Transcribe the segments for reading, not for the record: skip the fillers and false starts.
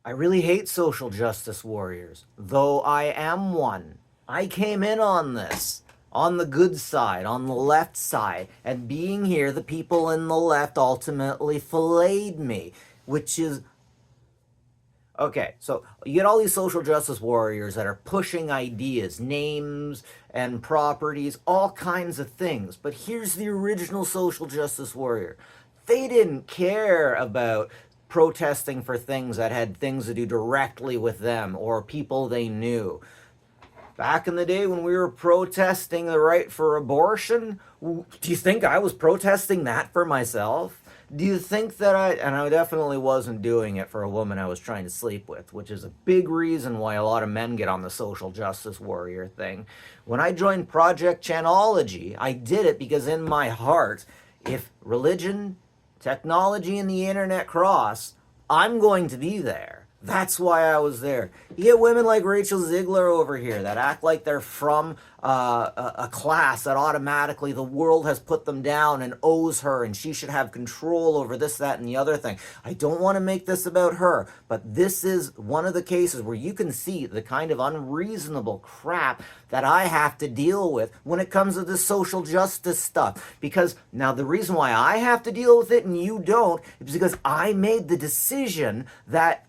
I really hate social justice warriors, though I am one. I came in on this, on the good side, on the left side, and being here, the people in the left ultimately filleted me, which is okay. So you get all these social justice warriors that are pushing ideas, names, and properties, all kinds of things. But here's the original social justice warrior. They didn't care about protesting for things that had things to do directly with them or people they knew. Back in the day when we were protesting the right for abortion, do you think I was protesting that for myself? Do you think that and I definitely wasn't doing it for a woman I was trying to sleep with, which is a big reason why a lot of men get on the social justice warrior thing. When I joined Project Chanology, I did it because in my heart, if religion, technology, and the internet cross, I'm going to be there. That's why I was there. You get women like Rachel Ziegler over here that act like they're from a class that automatically the world has put them down and owes her, and she should have control over this, that, and the other thing. I don't want to make this about her, but this is one of the cases where you can see the kind of unreasonable crap that I have to deal with when it comes to this social justice stuff. Because now the reason why I have to deal with it and you don't is because I made the decision that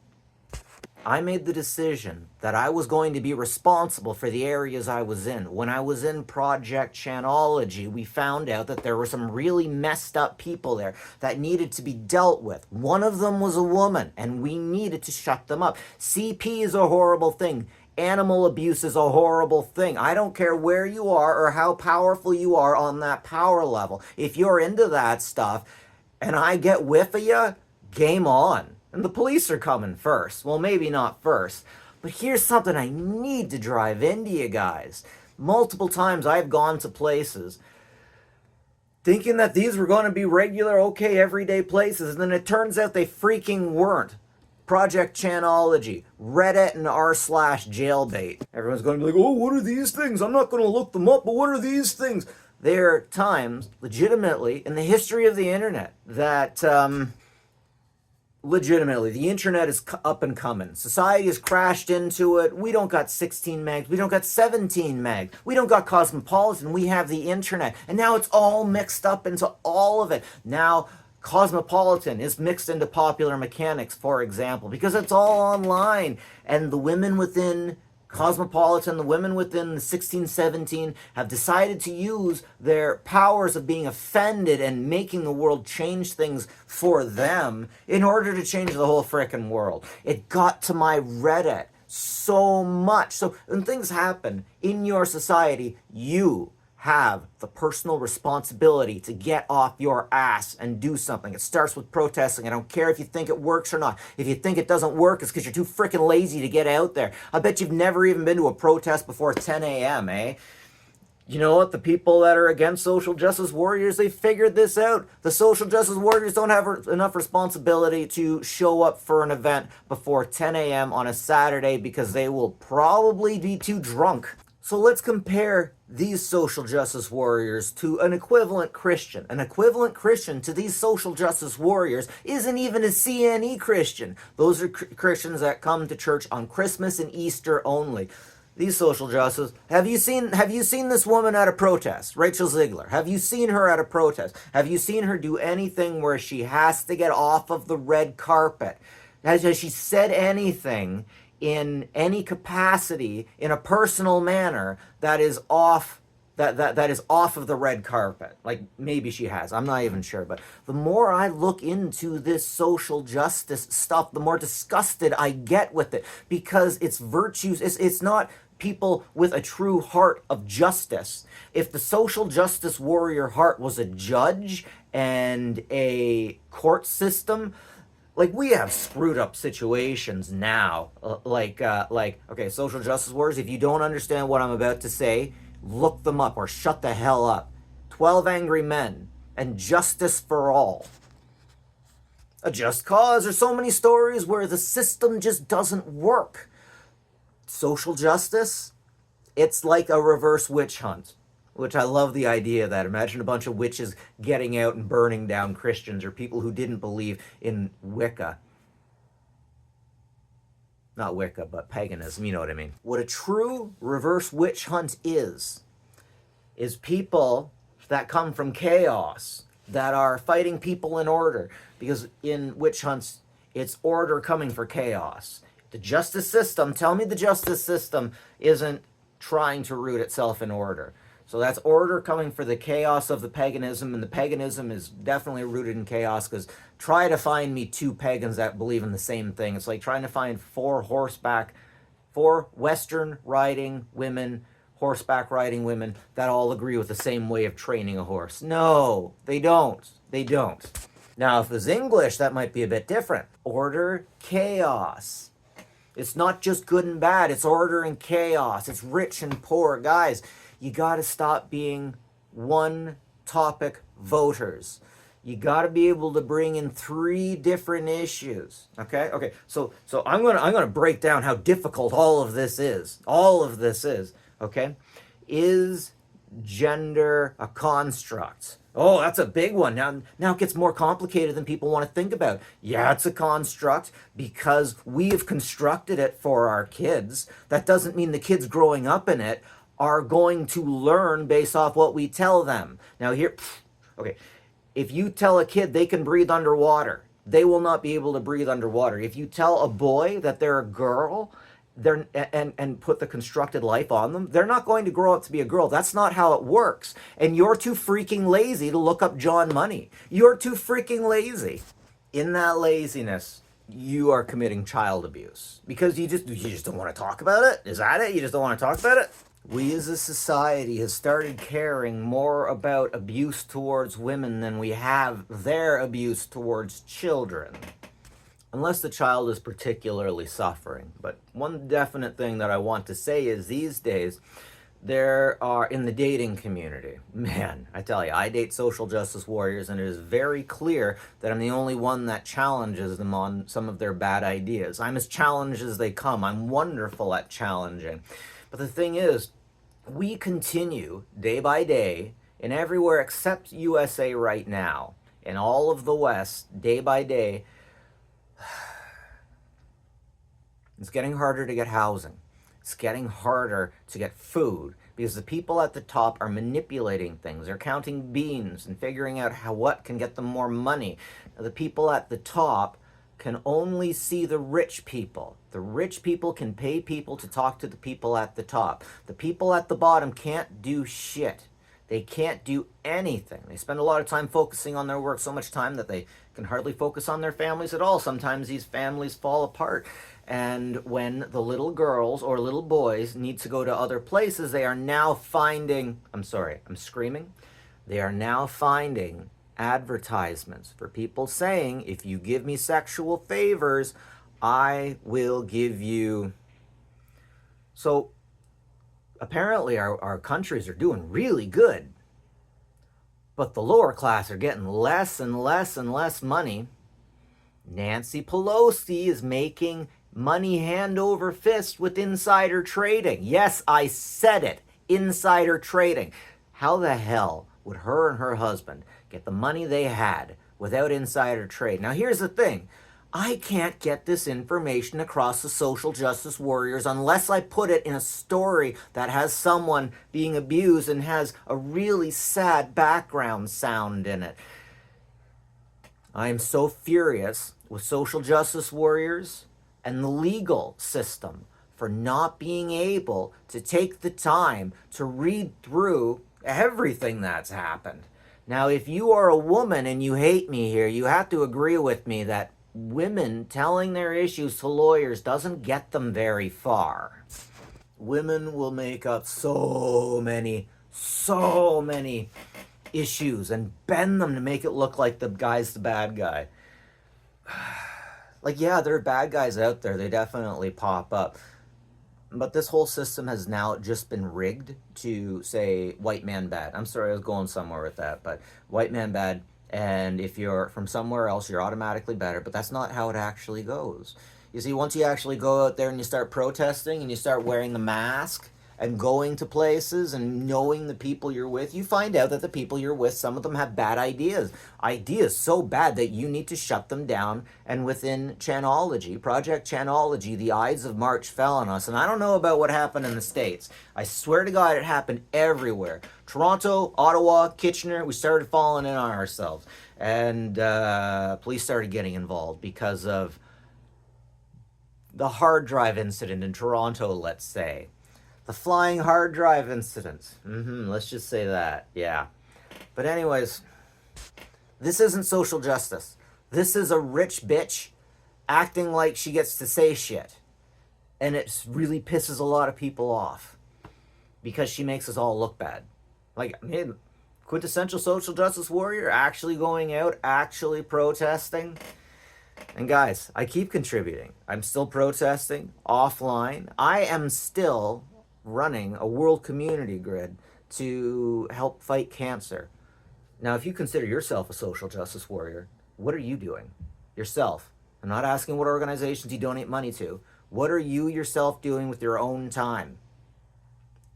I was going to be responsible for the areas I was in. When I was in Project Chanology, we found out that there were some really messed up people there that needed to be dealt with. One of them was a woman, and we needed to shut them up. CP is a horrible thing. Animal abuse is a horrible thing. I don't care where you are or how powerful you are on that power level. If you're into that stuff and I get whiff of you, game on. And the police are coming first. Well, maybe not first. But here's something I need to drive into you guys. Multiple times I've gone to places thinking that these were going to be regular, okay, everyday places, and then it turns out they freaking weren't. Project Chanology, Reddit, and r slash jailbait. Everyone's going to be like, oh, what are these things? I'm not going to look them up, but what are these things? There are times, legitimately, in the history of the internet that, legitimately, the internet is up and coming. Society has crashed into it. We don't got 16 megs. We don't got 17 megs. We don't got Cosmopolitan. We have the internet. And now it's all mixed up into all of it. Now, Cosmopolitan is mixed into Popular Mechanics, for example, because it's all online. And the women within Cosmopolitan, the women within the 1617 have decided to use their powers of being offended and making the world change things for them in order to change the whole frickin' world. It got to my Reddit so much. So when things happen in your society, you have the personal responsibility to get off your ass and do something. It starts with protesting. I don't care if you think it works or not. If you think it doesn't work, it's because you're too freaking lazy to get out there. I bet you've never even been to a protest before 10 a.m., eh? You know what? The people that are against social justice warriors, they figured this out. The social justice warriors don't have enough responsibility to show up for an event before 10 a.m. on a Saturday because they will probably be too drunk. So let's compare these social justice warriors to an equivalent Christian. An equivalent Christian to these social justice warriors isn't even a CNE Christian. Those are Christians that come to church on Christmas and Easter only. These social justice. Have you seen this woman at a protest? Rachel Ziegler. Have you seen her at a protest? Have you seen her do anything where she has to get off of the red carpet? Has she said anything in any capacity in a personal manner that is off that is off of the red carpet? Like, maybe she has, I'm not even sure. But the more I look into this social justice stuff, the more disgusted I get with it, because it's virtues. It's not people with a true heart of justice. If the social justice warrior heart was a judge and a court system, like, we have screwed up situations now. Okay, social justice warriors, if you don't understand what I'm about to say, look them up or shut the hell up. 12 Angry Men and Justice for All. A Just Cause. There's so many stories where the system just doesn't work. Social justice, it's like a reverse witch hunt. Which I love the idea of that. Imagine a bunch of witches getting out and burning down Christians or people who didn't believe in Wicca. Not Wicca, but paganism, you know what I mean. What a true reverse witch hunt is people that come from chaos, that are fighting people in order. Because in witch hunts, it's order coming for chaos. The justice system, tell me the justice system isn't trying to root itself in order. So that's order coming for the chaos of the paganism, and the paganism is definitely rooted in chaos, because try to find me two pagans that believe in the same thing. It's like trying to find four Western riding women, horseback riding women that all agree with the same way of training a horse. No, they don't. They don't. Now, if it's English, that might be a bit different. Order, chaos. It's not just good and bad, it's order and chaos. It's rich and poor. Guys, you got to stop being one topic voters. You got to be able to bring in 3 different issues. Okay. So I'm gonna break down how difficult all of this is. Okay, is gender a construct? Oh, that's a big one. Now it gets more complicated than people want to think about. Yeah, it's a construct because we have constructed it for our kids. That doesn't mean the kids growing up in it are going to learn based off what we tell them. Now here, okay, if you tell a kid they can breathe underwater, they will not be able to breathe underwater. If you tell a boy that they're a girl, and put the constructed life on them, they're not going to grow up to be a girl. That's not how it works. And you're too freaking lazy to look up John Money. You're too freaking lazy. In that laziness, you are committing child abuse because you just don't want to talk about it. Is that it? You just don't want to talk about it? We as a society have started caring more about abuse towards women than we have their abuse towards children. Unless the child is particularly suffering. But one definite thing that I want to say is these days, there are, in the dating community, man, I tell you, I date social justice warriors, and it is very clear that I'm the only one that challenges them on some of their bad ideas. I'm as challenged as they come. I'm wonderful at challenging. But the thing is, we continue day by day, in everywhere except USA right now, in all of the West, day by day, it's getting harder to get housing. It's getting harder to get food because the people at the top are manipulating things. They're counting beans and figuring out what can get them more money. Now, the people at the top can only see the rich people. The rich people can pay people to talk to the people at the top. The people at the bottom can't do shit. They can't do anything. They spend a lot of time focusing on their work, so much time that they can hardly focus on their families at all. Sometimes these families fall apart. And when the little girls or little boys need to go to other places, they are now finding, they are now finding advertisements for people saying, if you give me sexual favors, I will give you. So apparently our countries are doing really good, but the lower class are getting less and less and less money. Nancy Pelosi is making money hand over fist with insider trading. Yes, I said it. Insider trading. How the hell would her and her husband get the money they had without insider trade? Now, here's the thing. I can't get this information across to social justice warriors unless I put it in a story that has someone being abused and has a really sad background sound in it. I am so furious with social justice warriors and the legal system for not being able to take the time to read through everything that's happened. Now, if you are a woman and you hate me here, you have to agree with me that women telling their issues to lawyers doesn't get them very far. Women will make up so many issues and bend them to make it look like the guy's the bad guy. Like, yeah, there are bad guys out there. They definitely pop up. But this whole system has now just been rigged to say white man bad. I'm sorry, I was going somewhere with that, but white man bad. And if you're from somewhere else, you're automatically better. But that's not how it actually goes. You see, once you actually go out there and you start protesting and you start wearing the mask and going to places and knowing the people you're with, you find out that the people you're with, some of them have bad ideas. Ideas so bad that you need to shut them down. And within Chanology, Project Chanology, the Ides of March fell on us. And I don't know about what happened in the States. I swear to God, it happened everywhere. Toronto, Ottawa, Kitchener, we started falling in on ourselves. And police started getting involved because of the hard drive incident in Toronto, let's say. The flying hard drive incident. Let's just say that. Yeah. But anyways, this isn't social justice. This is a rich bitch acting like she gets to say shit. And it really pisses a lot of people off because she makes us all look bad. Like, I mean, quintessential social justice warrior actually going out, actually protesting. And guys, I keep contributing. I'm still protesting offline. I am still running a world community grid to help fight cancer. Now, if you consider yourself a social justice warrior, what are you doing? Yourself. I'm not asking what organizations you donate money to. What are you yourself doing with your own time?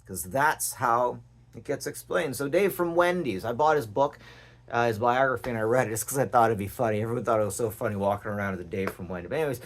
Because that's how it gets explained. So Dave from Wendy's, I bought his book, his biography, and I read it just because I thought it'd be funny. Everyone thought it was so funny walking around with a Dave from Wendy's. But anyways,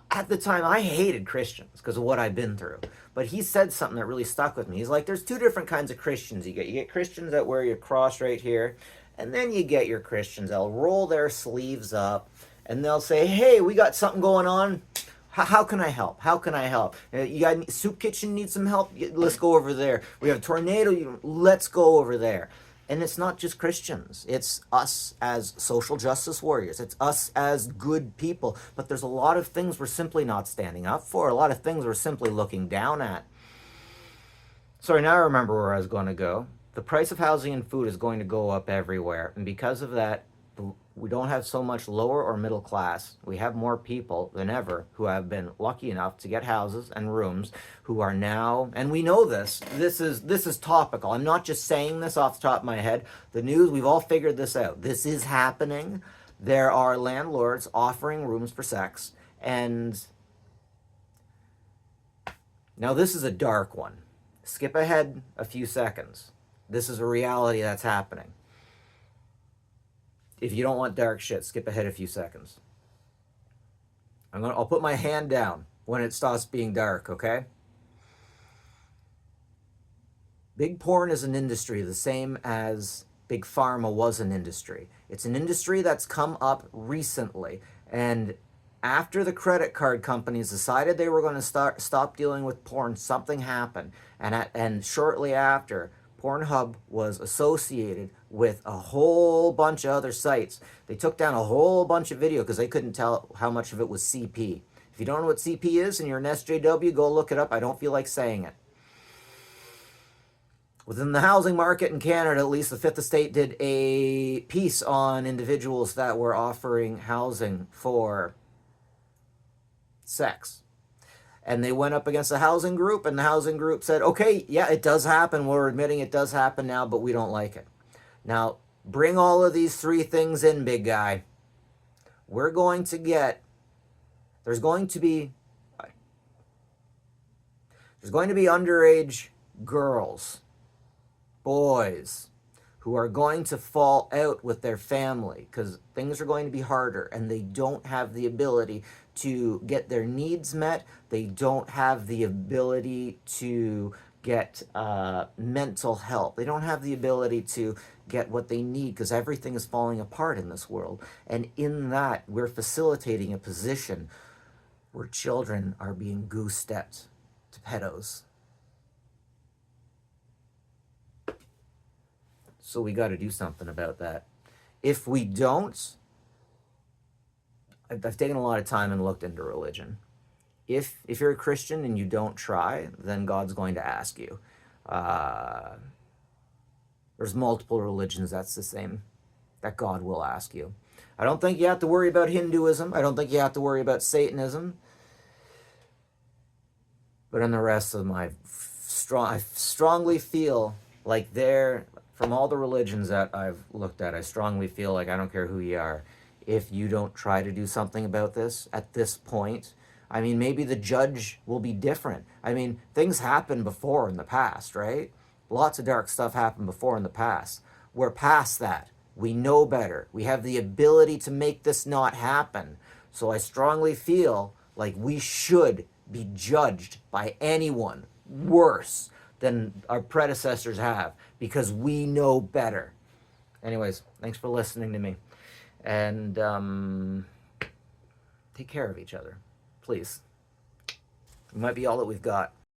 at the time, I hated Christians because of what I've been through. But he said something that really stuck with me. He's like, there's two different kinds of Christians you get. You get Christians that wear your cross right here, and then you get your Christians that'll roll their sleeves up, and they'll say, hey, we got something going on. How can I help? How can I help? You got Soup Kitchen needs some help? Let's go over there. We have a tornado. Let's go over there. And it's not just Christians. It's us as social justice warriors. It's us as good people. But there's a lot of things we're simply not standing up for. A lot of things we're simply looking down at. Sorry, now I remember where I was going to go. The price of housing and food is going to go up everywhere. And because of that, we don't have so much lower or middle class. We have more people than ever who have been lucky enough to get houses and rooms who are now, and we know this is topical. I'm not just saying this off the top of my head. The news, we've all figured this out. This is happening. There are landlords offering rooms for sex. And now this is a dark one. Skip ahead a few seconds. This is a reality that's happening. If you don't want dark shit, skip ahead a few seconds. I'll put my hand down when it stops being dark, okay? Big porn is an industry the same as Big Pharma was an industry. It's an industry that's come up recently. And after the credit card companies decided they were going to stop dealing with porn, something happened. And shortly after, Pornhub was associated with a whole bunch of other sites. They took down a whole bunch of video because they couldn't tell how much of it was CP. If you don't know what CP is and you're an SJW, go look it up. I don't feel like saying it. Within the housing market in Canada, at least, the Fifth Estate did a piece on individuals that were offering housing for sex. And they went up against the housing group, and the housing group said, okay, yeah, it does happen. We're admitting it does happen now, but we don't like it. Now, bring all of these three things in, big guy. There's going to be underage girls, boys, who are going to fall out with their family because things are going to be harder and they don't have the ability to get their needs met. They don't have the ability to get mental help. They don't have the ability to get what they need because everything is falling apart in this world. And in that, we're facilitating a position where children are being goose-stepped to pedos. So we got to do something about that. If we don't, I've taken a lot of time and looked into religion. If you're a Christian and you don't try, then God's going to ask you. There's multiple religions that's the same, that God will ask you. I don't think you have to worry about Hinduism. I don't think you have to worry about Satanism. But in the rest of I strongly feel like from all the religions that I've looked at, I strongly feel like I don't care who you are. If you don't try to do something about this at this point, I mean, maybe the judge will be different. I mean, things happened before in the past, right? Lots of dark stuff happened before in the past. We're past that. We know better. We have the ability to make this not happen. So I strongly feel like we should be judged by anyone worse than our predecessors have, because we know better. Anyways, thanks for listening to me. And take care of each other, please. It might be all that we've got.